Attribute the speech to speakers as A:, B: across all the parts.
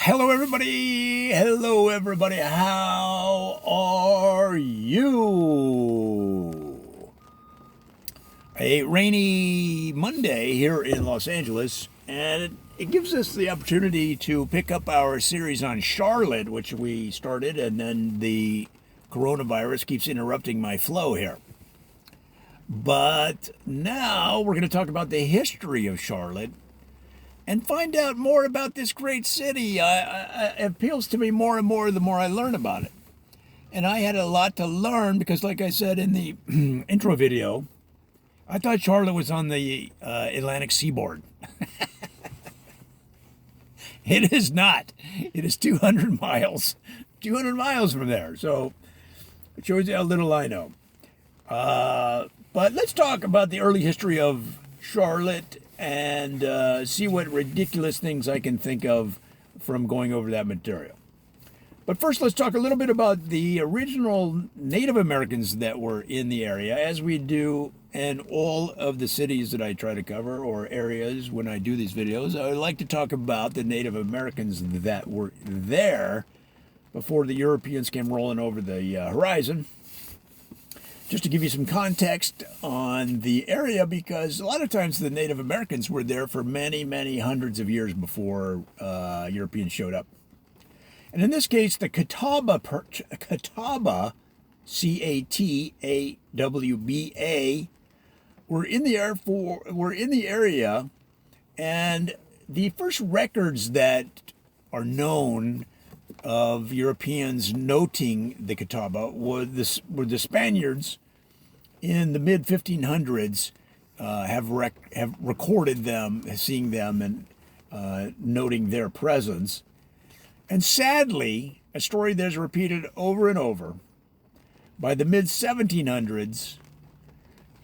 A: Hello, everybody. Hello, everybody. How are you? A rainy Monday here in Los Angeles, and it gives us the opportunity to pick up our series on Charlotte, which we started, and then the coronavirus keeps interrupting my flow here. But now we're going to talk about the history of Charlotte and find out more about this great city. It appeals to me more and more the more I learn about it. And I had a lot to learn because, like I said in the intro video, I thought Charlotte was on the Atlantic seaboard. It is not. It is 200 miles. 200 miles from there. So it shows you how little I know. But let's talk about the early history of Charlotte and see what ridiculous things I can think of from going over that material. But first, let's talk a little bit about the original Native Americans that were in the area, as we do in all of the cities that I try to cover, or areas when I do these videos. I like to talk about the Native Americans that were there before the Europeans came rolling over the horizon. Just to give you some context on the area, because a lot of times the Native Americans were there for many, many hundreds of years before Europeans showed up. And in this case, the Catawba, C-A-T-A-W-B-A, were in the area, and the first records that are known of Europeans noting the Catawba were the Spaniards in the mid 1500s have recorded them, seeing them, and noting their presence. And sadly, a story that's repeated over and over. By the mid 1700s,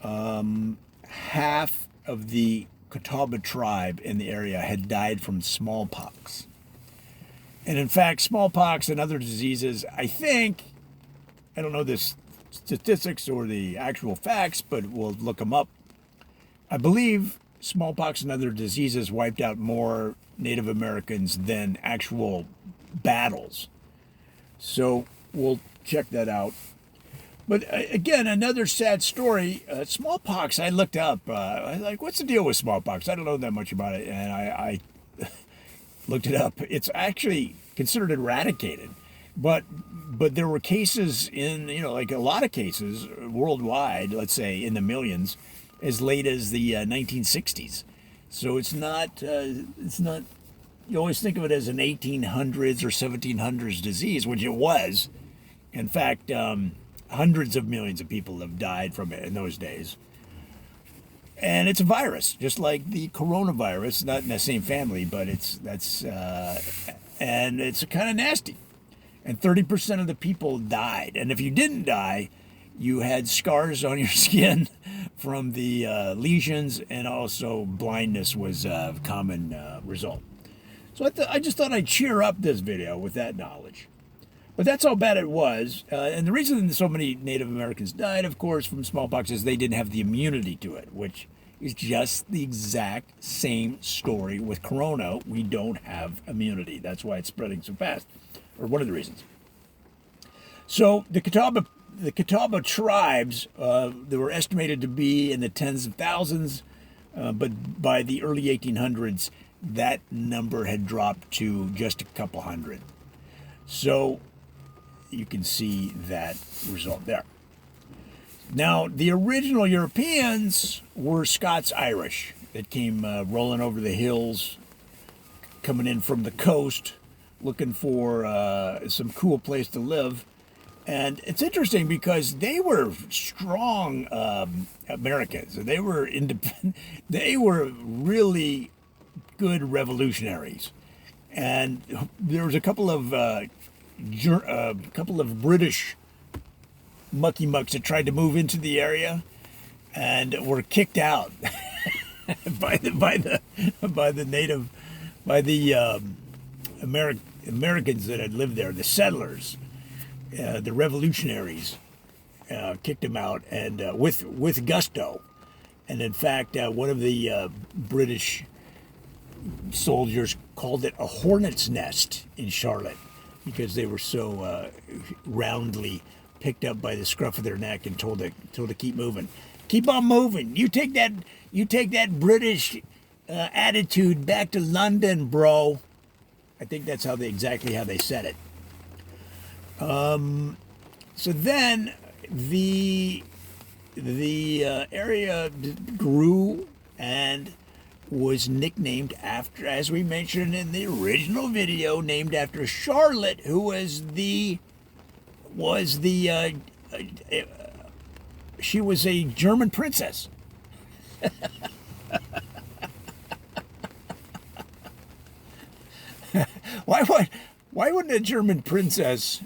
A: half of the Catawba tribe in the area had died from smallpox. And in fact, smallpox and other diseases, I don't know the statistics or the actual facts, but we'll look them up. I believe smallpox and other diseases wiped out more Native Americans than actual battles. So we'll check that out. But again, another sad story. Smallpox, I looked up. I was like, what's the deal with smallpox? I don't know that much about it. And I looked it up. It's actually considered eradicated, but there were cases in, like a lot of cases worldwide, let's say in the millions, as late as the 1960s. So it's not you always think of it as an 1800s or 1700s disease, which it was. In fact, hundreds of millions of people have died from it in those days. And it's a virus, just like the coronavirus, not in the same family, but and it's kind of nasty. And 30% of the people died. And if you didn't die, you had scars on your skin from the lesions, and also blindness was a common result. So I just thought I'd cheer up this video with that knowledge. But that's how bad it was. And the reason so many Native Americans died, of course, from smallpox is they didn't have the immunity to it, which is just the exact same story with corona. We don't have immunity. That's why it's spreading so fast, or one of the reasons. So the Catawba tribes, they were estimated to be in the tens of thousands, but by the early 1800s, that number had dropped to just a couple hundred. So you can see that result there. Now, the original Europeans were Scots-Irish that came rolling over the hills, coming in from the coast, looking for some cool place to live. And it's interesting because they were strong Americans. They were independent. They were really good revolutionaries. And there was a couple of British mucky mucks that tried to move into the area and were kicked out by the Americans that had lived there, the settlers, the revolutionaries, kicked them out, and with gusto. And in fact, one of the British soldiers called it a hornet's nest in Charlotte because they were so roundly picked up by the scruff of their neck and told to keep moving. Keep on moving. You take that British attitude back to London, bro. I think that's exactly how they said it. So then the area grew and was nicknamed after, as we mentioned in the original video, named after Charlotte, who she was a German princess. Why wouldn't a German princess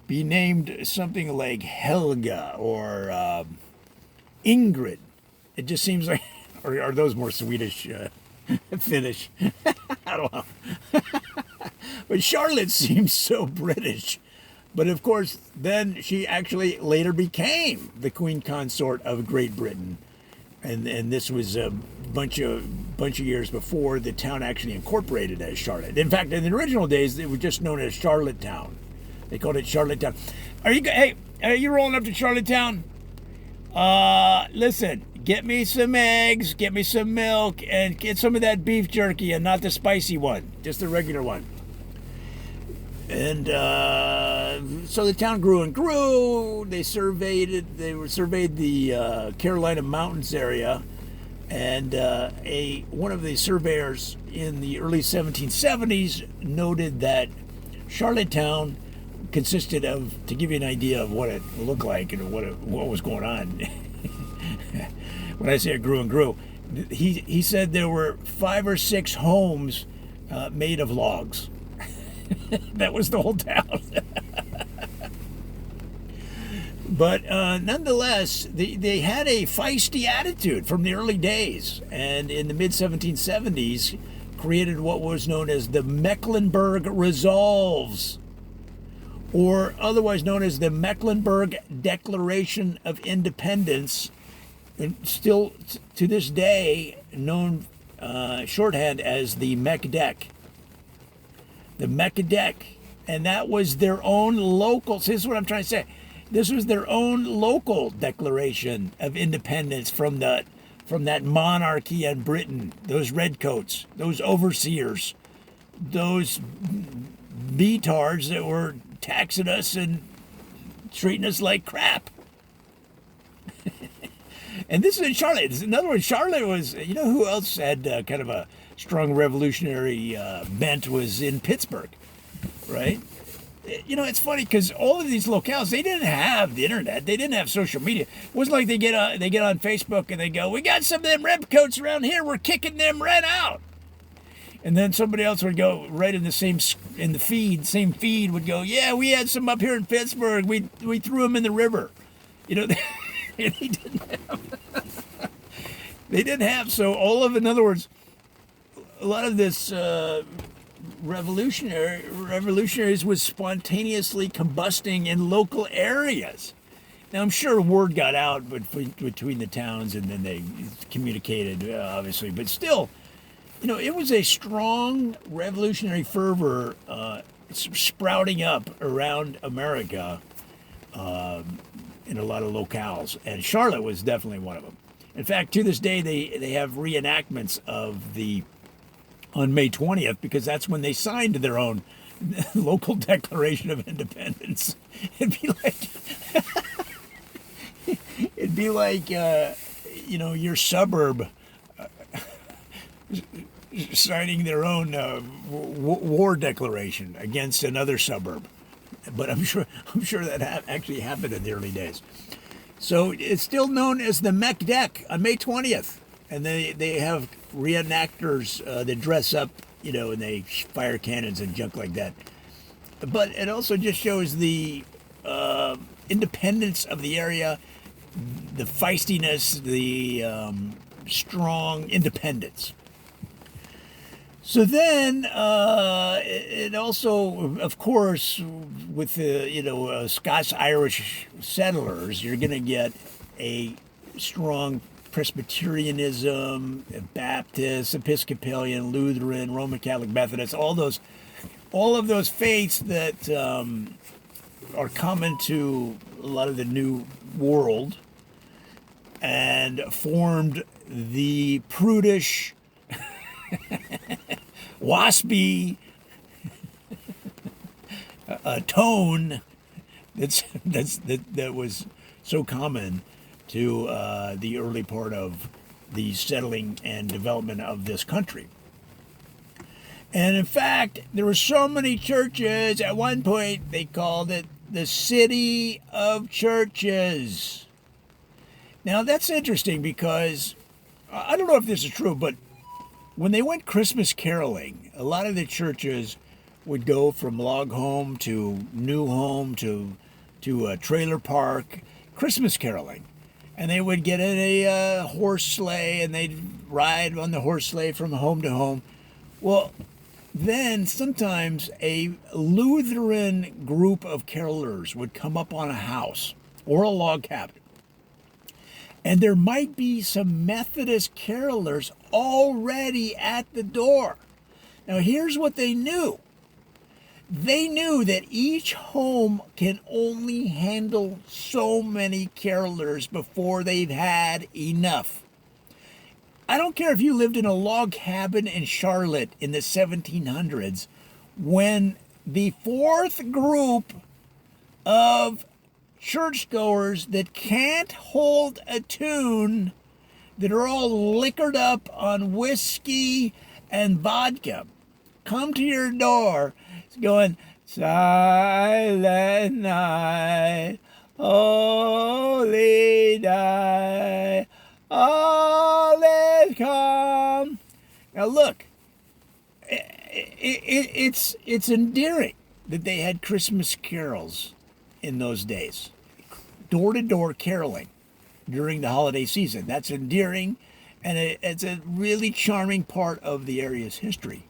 A: be named something like Helga or Ingrid? It just seems like, or are those more Swedish, Finnish? I don't know. But Charlotte seems so British. But of course, then she actually later became the Queen Consort of Great Britain, and this was a bunch of years before the town actually incorporated as Charlotte. In fact, in the original days, it was just known as Charlottetown. They called it Charlottetown. Are you rolling up to Charlottetown? Listen, get me some eggs, get me some milk, and get some of that beef jerky, and not the spicy one, just the regular one. And so the town grew and grew. They surveyed the Carolina Mountains area, and one of the surveyors in the early 1770s noted that Charlottetown consisted of, to give you an idea of what it looked like and what was going on. When I say it grew and grew, he said there were 5 or 6 homes made of logs. That was the whole town. But nonetheless, they had a feisty attitude from the early days, and in the mid-1770s created what was known as the Mecklenburg Resolves, or otherwise known as the Mecklenburg Declaration of Independence, and still to this day known shorthand as the MECDEC. The MECDEC, and that was their own local. See, this is what I'm trying to say. This was their own local declaration of independence from that monarchy in Britain. Those redcoats, those overseers, those betards that were taxing us and treating us like crap. And this is in Charlotte. In other words, Charlotte was, you know who else had kind of a strong revolutionary bent, was in Pittsburgh, right? You know, it's funny because all of these locales, they didn't have the internet. They didn't have social media. It wasn't like they get on Facebook and they go, we got some of them redcoats around here. We're kicking them red out. And then somebody else would go right in the same feed would go, yeah, we had some up here in Pittsburgh. We threw them in the river. You know, and they didn't have, so in other words, a lot of this revolutionaries was spontaneously combusting in local areas. Now, I'm sure word got out between the towns, and then they communicated, obviously. But still, you know, it was a strong revolutionary fervor sprouting up around America in a lot of locales. And Charlotte was definitely one of them. In fact, to this day, they have reenactments of on May 20th, because that's when they signed their own local Declaration of Independence. It'd be like you know, your suburb signing their own war declaration against another suburb. But I'm sure that actually happened in the early days. So it's still known as the MECDEC on May 20th. And they have reenactors that dress up, you know, and they fire cannons and junk like that. But it also just shows the independence of the area, the feistiness, the strong independence. So then it also, of course, with the Scots-Irish settlers, you're going to get a strong Presbyterianism, Baptist, Episcopalian, Lutheran, Roman Catholic, Methodist, all of those faiths that are common to a lot of the New World, and formed the prudish, waspy tone that was so common to the early part of the settling and development of this country. And in fact, there were so many churches, at one point they called it the City of Churches. Now that's interesting because, I don't know if this is true, but when they went Christmas caroling, a lot of the churches would go from log home to new home to a trailer park, Christmas caroling. And they would get in a horse sleigh and they'd ride on the horse sleigh from home to home. Well, then sometimes a Lutheran group of carolers would come up on a house or a log cabin. And there might be some Methodist carolers already at the door. Now here's what they knew. They knew that each home can only handle so many carolers before they've had enough. I don't care if you lived in a log cabin in Charlotte in the 1700s, when the fourth group of churchgoers that can't hold a tune, that are all liquored up on whiskey and vodka, come to your door, going, "Silent night, holy night, all is calm." Now look, it's endearing that they had Christmas carols in those days, door-to-door caroling during the holiday season. That's endearing, and it's a really charming part of the area's history.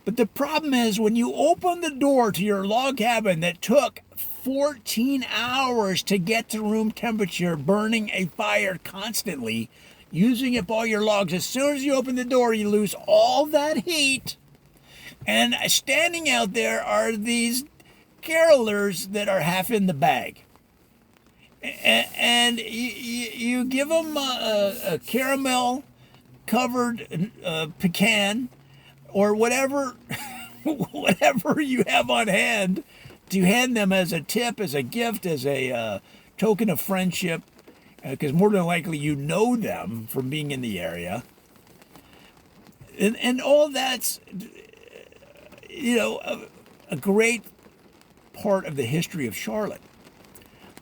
A: But the problem is, when you open the door to your log cabin that took 14 hours to get to room temperature, burning a fire constantly, using up all your logs, as soon as you open the door, you lose all that heat. And standing out there are these carolers that are half in the bag. And you give them a caramel covered pecan, or whatever you have on hand, to hand them as a tip, as a gift, as a token of friendship, because more than likely you know them from being in the area. And all that's, a great part of the history of Charlotte.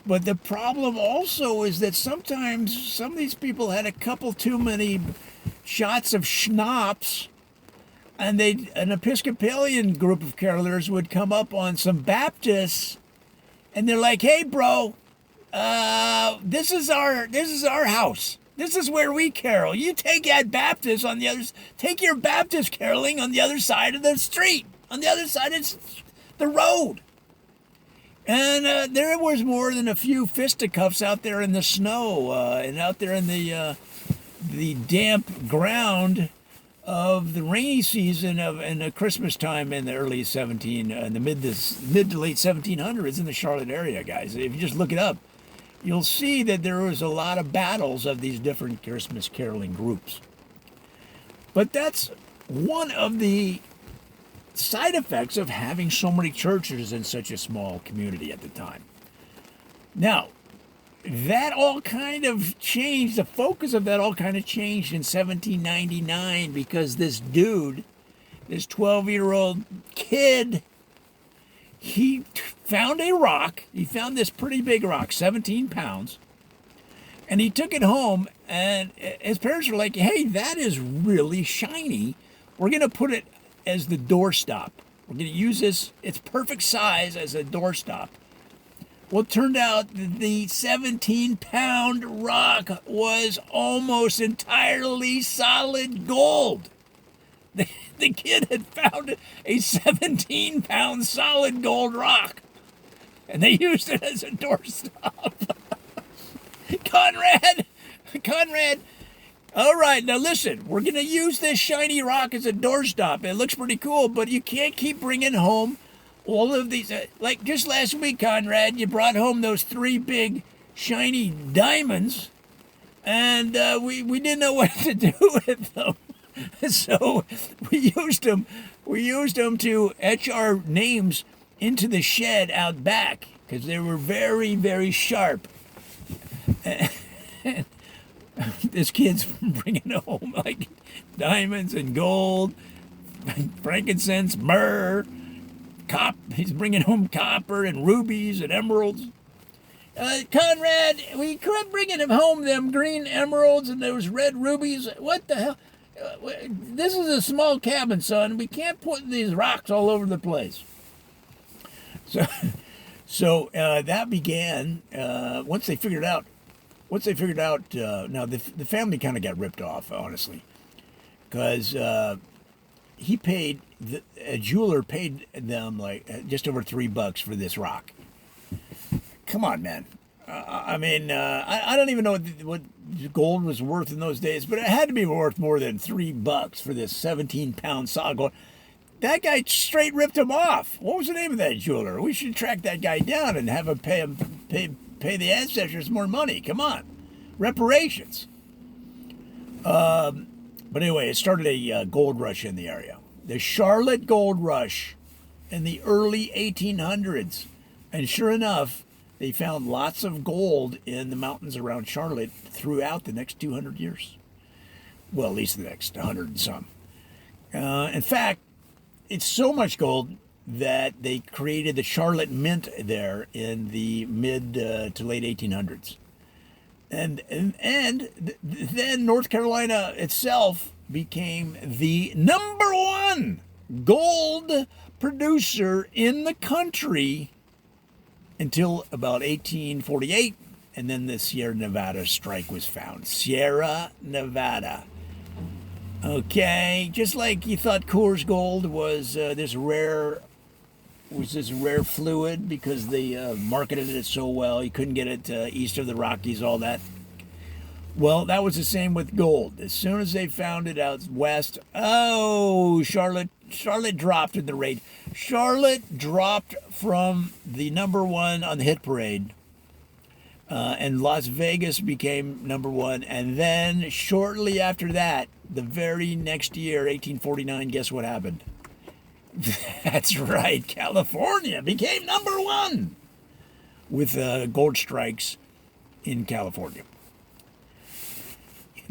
A: But the problem also is that sometimes some of these people had a couple too many shots of schnapps, and an Episcopalian group of carolers would come up on some Baptists, and they're like, "Hey, bro, this is our house. This is where we carol. You take that Baptist on the other. Take your Baptist caroling on the other side of the street, on the other side of the road." And there was more than a few fisticuffs out there in the snow and out there in the damp ground of the rainy season in the Christmas time in the early in the mid to late 1700s in the Charlotte area, guys. If you just look it up, you'll see that there was a lot of battles of these different Christmas caroling groups. But that's one of the side effects of having so many churches in such a small community at the time. Now, that all kind of changed, the focus of that all kind of changed in 1799, because this dude, this 12-year-old kid, he found a rock. He found this pretty big rock, 17 pounds, and he took it home, and his parents were like, "Hey, that is really shiny. We're going to put it as the doorstop. We're going to use this, its perfect size as a doorstop." Well, it turned out the 17-pound rock was almost entirely solid gold. The kid had found a 17-pound solid gold rock, and they used it as a doorstop. Conrad All right, now listen, we're going to use this shiny rock as a doorstop. It looks pretty cool, but you can't keep bringing home all of these. Like just last week, Conrad, you brought home those 3 big shiny diamonds, and we didn't know what to do with them. So we used them. We used them to etch our names into the shed out back because they were very, very sharp. This kid's bringing home like diamonds and gold, frankincense, myrrh, he's bringing home copper and rubies and emeralds. Conrad, we quit bringing him home them green emeralds and those red rubies. What the hell? This is a small cabin, son. We can't put these rocks all over the place. So that began once they figured out. Now the family kind of got ripped off, honestly, because a jeweler paid them like just over $3 for this rock. Come on, man. I don't even know what gold was worth in those days, but it had to be worth more than $3 for this 17-pound solid gold. That guy straight ripped him off. What was the name of that jeweler? We should track that guy down and have him pay the ancestors more money. Come on, reparations. But anyway, it started a gold rush in the area. The Charlotte Gold Rush in the early 1800s. And sure enough, they found lots of gold in the mountains around Charlotte throughout the next 200 years. Well, at least the next 100 and some. In fact, it's so much gold that they created the Charlotte Mint there in the mid to late 1800s. And then North Carolina itself became the #1 gold producer in the country until about 1848, and then the Sierra Nevada strike was found. Sierra Nevada. Okay, just like you thought Coors Gold was this rare fluid because they marketed it so well, you couldn't get it east of the Rockies, all that. Well, that was the same with gold. As soon as they found it out west, Charlotte dropped in the rate. Charlotte dropped from the #1 on the hit parade, and Las Vegas became #1. And then shortly after that, the very next year, 1849, guess what happened? That's right, California became #1 with gold strikes in California.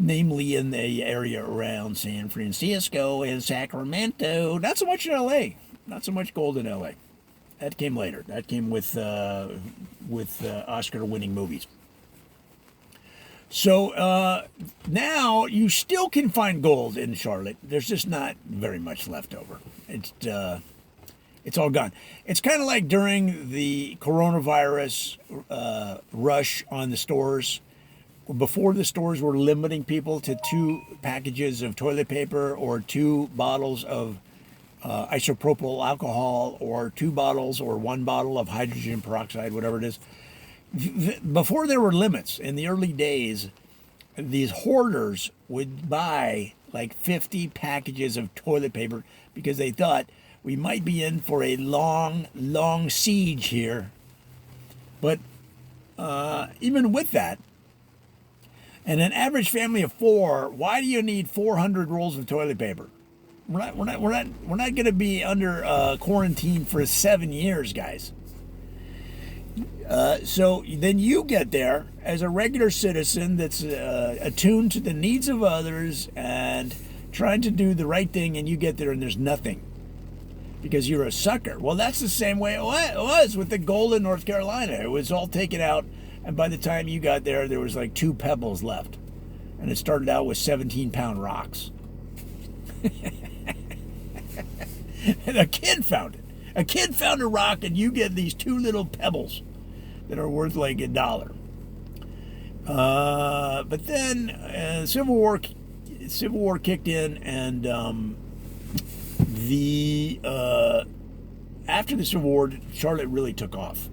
A: Namely in the area around San Francisco and Sacramento. Not so much in L.A. Not so much gold in L.A. That came later. That came with Oscar-winning movies. So now you still can find gold in Charlotte. There's just not very much left over. It's all gone. It's kind of like during the coronavirus rush on the stores. Before the stores were limiting people to 2 packages of toilet paper or 2 bottles of isopropyl alcohol or 2 bottles or 1 bottle of hydrogen peroxide, whatever it is. Before there were limits, in the early days, these hoarders would buy like 50 packages of toilet paper because they thought we might be in for a long, long siege here. But even with that, and an average family of 4, why do you need 400 rolls of toilet paper? We're not going to be under quarantine for 7 years, guys. So then you get there as a regular citizen that's attuned to the needs of others and trying to do the right thing, and you get there and there's nothing because you're a sucker. Well, that's the same way it was with the gold in North Carolina. It was all taken out. And by the time you got there, there was like 2 pebbles left. And it started out with 17-pound rocks. And a kid found it. A kid found a rock, and you get these 2 little pebbles that are worth like $1. But then Civil War kicked in, and after the Civil War, Charlotte really took off.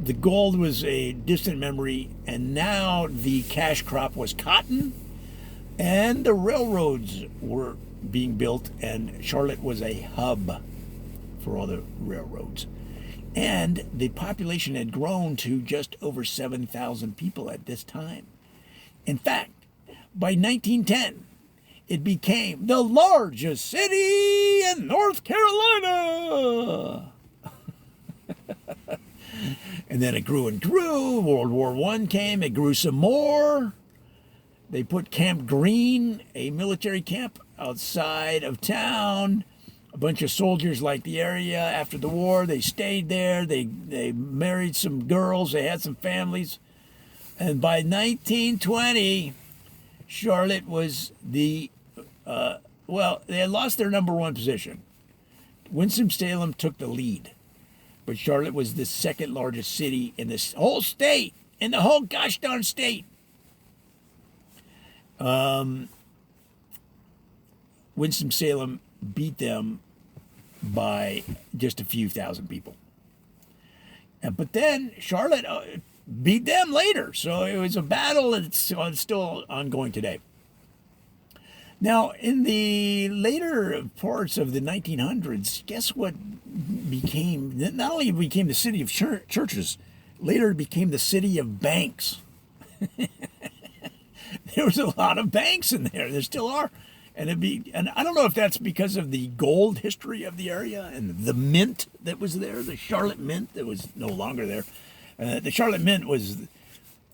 A: The gold was a distant memory, and now the cash crop was cotton. And the railroads were being built, and Charlotte was a hub for all the railroads. And the population had grown to just over 7,000 people at this time. In fact, by 1910, it became the largest city in North Carolina. And then it grew and grew. World War I came, it grew some more. They put Camp Green, a military camp outside of town. A bunch of soldiers liked the area after the war. They stayed there. They married some girls. They had some families. And by 1920, Charlotte was they had lost their number one position. Winston-Salem took the lead. But Charlotte was the second largest city in this whole state, in the whole gosh darn state. Winston-Salem beat them by just a few thousand people. But then Charlotte beat them later. So it was a battle that's still ongoing today. Now, in the later parts of the 1900s, guess what became, not only became the city of churches, later it became the city of banks. There was a lot of banks in there. There still are. And I don't know if that's because of the gold history of the area and the mint that was there, the Charlotte Mint that was no longer there. The Charlotte Mint was,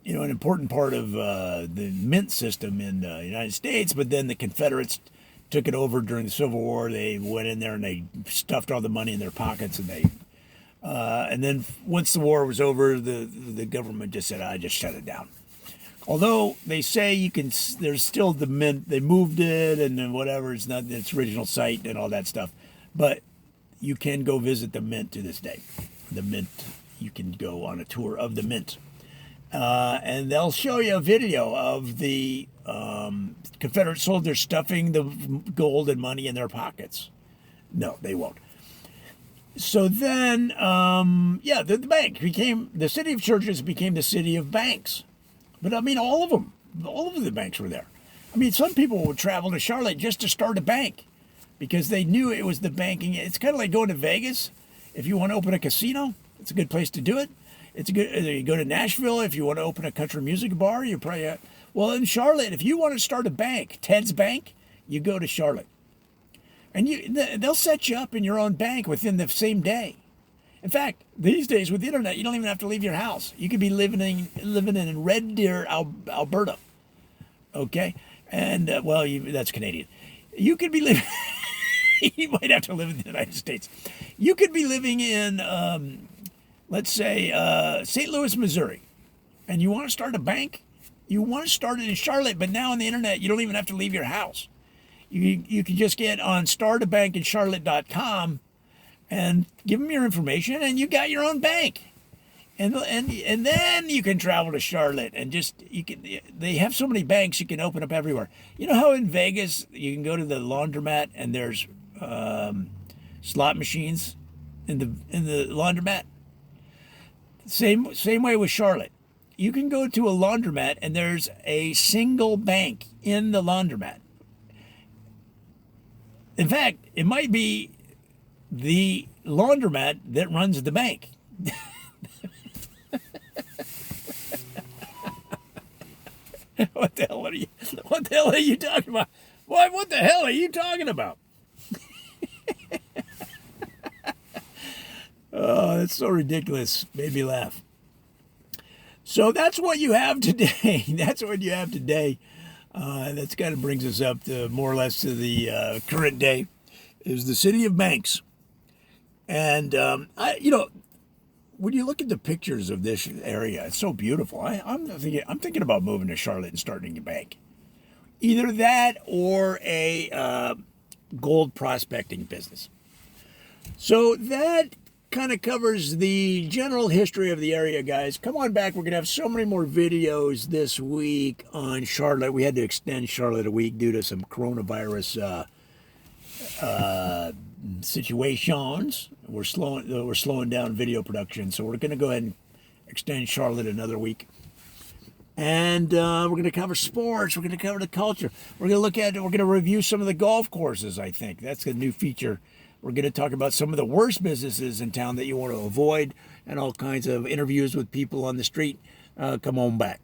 A: an important part of the mint system in the United States, but then the Confederates took it over during the Civil War. They went in there and they stuffed all the money in their pockets, and then once the war was over, the government just said, "I just shut it down." Although they say there's still the mint. They moved it and then whatever. It's not its original site and all that stuff, but you can go visit the mint to this day. The mint, you can go on a tour of the mint. And they'll show you a video of the Confederate soldiers stuffing the gold and money in their pockets. No, they won't. So then, the bank the city of churches became the city of banks. But I mean, all of the banks were there. I mean, some people would travel to Charlotte just to start a bank because they knew it was the banking. It's kind of like going to Vegas. If you want to open a casino, it's a good place to do it. You go to Nashville if you want to open a country music bar. You probably well, in Charlotte, if you want to start a bank, Ted's Bank, you go to Charlotte, and they'll set you up in your own bank within the same day. In fact, these days with the internet, you don't even have to leave your house. You could be living in Red Deer, Alberta, okay, and that's Canadian. You could be living. You might have to live in the United States. You could be living in. Let's say St. Louis, Missouri, and you want to start a bank, you want to start it in Charlotte, but now on the internet, you don't even have to leave your house. You can just get on startabankincharlotte.com and give them your information, and you got your own bank. And then you can travel to Charlotte and they have so many banks you can open up everywhere. You know how in Vegas you can go to the laundromat and there's slot machines in the laundromat? Same way with Charlotte. You can go to a laundromat and there's a single bank in the laundromat. In fact, it might be the laundromat that runs the bank. What the hell are you talking about? Boy, what the hell are you talking about? Oh, that's so ridiculous. Made me laugh. So that's what you have today. That's what you have today. That's kind of brings us up to more or less to the current day. Is the city of banks, and when you look at the pictures of this area, it's so beautiful. I'm thinking about moving to Charlotte and starting a bank, either that or a gold prospecting business. So that kind of covers the general history of the area, guys. Come on back. We're going to have so many more videos this week on Charlotte. We had to extend Charlotte a week due to some coronavirus situations. We're slowing down video production, so we're going to go ahead and extend Charlotte another week. And we're going to cover sports. We're going to cover the culture. We're going to we're going to review some of the golf courses, I think. That's a new feature. We're going to talk about some of the worst businesses in town that you want to avoid and all kinds of interviews with people on the street. Come on back.